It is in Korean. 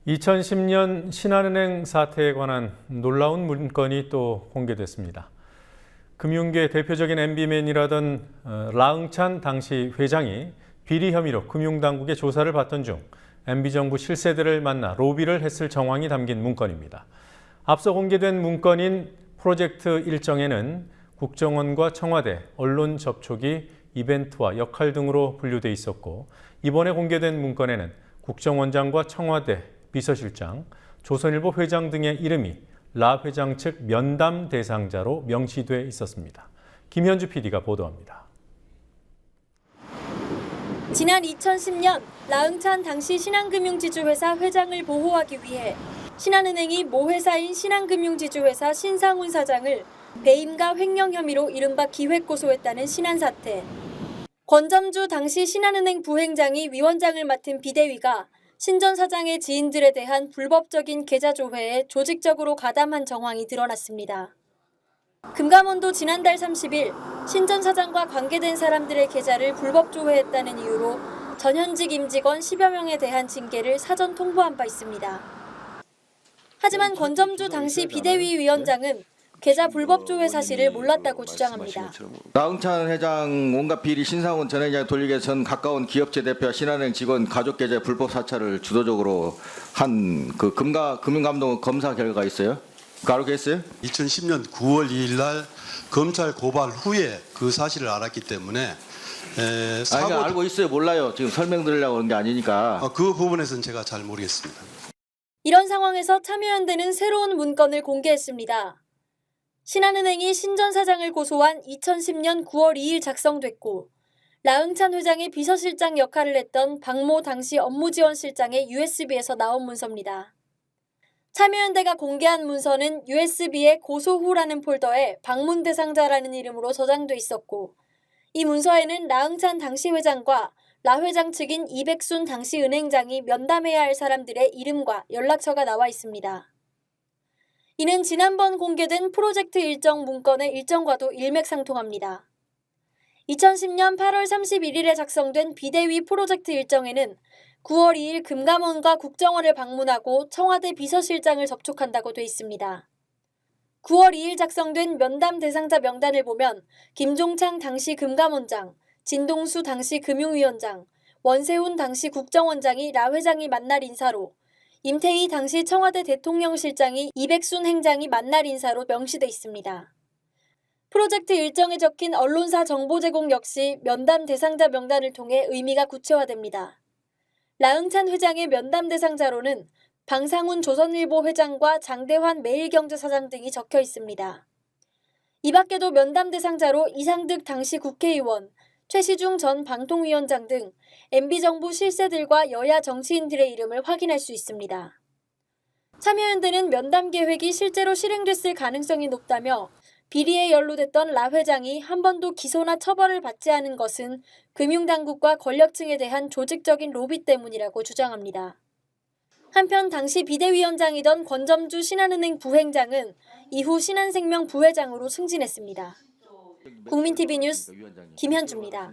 2010년 신한은행 사태에 관한 놀라운 문건이 또 공개됐습니다. 금융계 대표적인 MB맨이라던 라응찬 당시 회장이 비리 혐의로 금융당국의 조사를 받던 중 MB정부 실세들을 만나 로비를 했을 정황이 담긴 문건입니다. 앞서 공개된 문건인 프로젝트 일정에는 국정원과 청와대, 언론 접촉이 이벤트와 역할 등으로 분류돼 있었고, 이번에 공개된 문건에는 국정원장과 청와대, 비서실장, 조선일보 회장 등의 이름이 라 회장 측 면담 대상자로 명시돼 있었습니다. 김현주 PD가 보도합니다. 지난 2010년 라응찬 당시 신한금융지주회사 회장을 보호하기 위해 신한은행이 모 회사인 신한금융지주회사 신상훈 사장을 배임과 횡령 혐의로 이른바 기획 고소했다는 신한 사태. 권점주 당시 신한은행 부행장이 위원장을 맡은 비대위가 신 전 사장의 지인들에 대한 불법적인 계좌 조회에 조직적으로 가담한 정황이 드러났습니다. 금감원도 지난달 30일 신 전 사장과 관계된 사람들의 계좌를 불법 조회했다는 이유로 전현직 임직원 10여 명에 대한 징계를 사전 통보한 바 있습니다. 하지만 권점주 당시 비대위 위원장은 계좌 불법 조회 사실을 몰랐다고 주장합니다. 라응찬 회장 온갖 비리 신상훈 전 회장이 돌리기 위해 전 가까운 기업체 대표와 신한은행 직원 가족 계좌 불법 사찰을 주도적으로 한 그 금융감독원 검사 결과가 있어요? 그거 알고 계세요? 2010년 9월 2일 날 검찰 고발 후에 그 사실을 알았기 때문에 알고 있어요? 몰라요? 지금 설명드리려고 그런 게 아니니까. 그 부분에서는 제가 잘 모르겠습니다. 이런 상황에서 참여연대는 새로운 문건을 공개했습니다. 신한은행이 신 전 사장을 고소한 2010년 9월 2일 작성됐고, 라응찬 회장의 비서실장 역할을 했던 박모 당시 업무지원실장의 USB에서 나온 문서입니다. 참여연대가 공개한 문서는 USB의 고소 후라는 폴더에 방문 대상자라는 이름으로 저장돼 있었고, 이 문서에는 라응찬 당시 회장과 라 회장 측인 이백순 당시 은행장이 면담해야 할 사람들의 이름과 연락처가 나와 있습니다. 이는 지난번 공개된 프로젝트 일정 문건의 일정과도 일맥상통합니다. 2010년 8월 31일에 작성된 비대위 프로젝트 일정에는 9월 2일 금감원과 국정원을 방문하고 청와대 비서실장을 접촉한다고 돼 있습니다. 9월 2일 작성된 면담 대상자 명단을 보면 김종창 당시 금감원장, 진동수 당시 금융위원장, 원세훈 당시 국정원장이 라 회장이 만날 인사로, 임태희 당시 청와대 대통령실장이 이백순 행장이 만날 인사로 명시돼 있습니다. 프로젝트 일정에 적힌 언론사 정보 제공 역시 면담 대상자 명단을 통해 의미가 구체화됩니다. 라응찬 회장의 면담 대상자로는 방상훈 조선일보 회장과 장대환 매일경제사장 등이 적혀 있습니다. 이 밖에도 면담 대상자로 이상득 당시 국회의원, 최시중 전 방통위원장 등 MB정부 실세들과 여야 정치인들의 이름을 확인할 수 있습니다. 참여연대는 면담 계획이 실제로 실행됐을 가능성이 높다며 비리에 연루됐던 라 회장이 한 번도 기소나 처벌을 받지 않은 것은 금융당국과 권력층에 대한 조직적인 로비 때문이라고 주장합니다. 한편 당시 비대위원장이던 권점주 신한은행 부행장은 이후 신한생명 부회장으로 승진했습니다. 국민TV 뉴스 김현주입니다.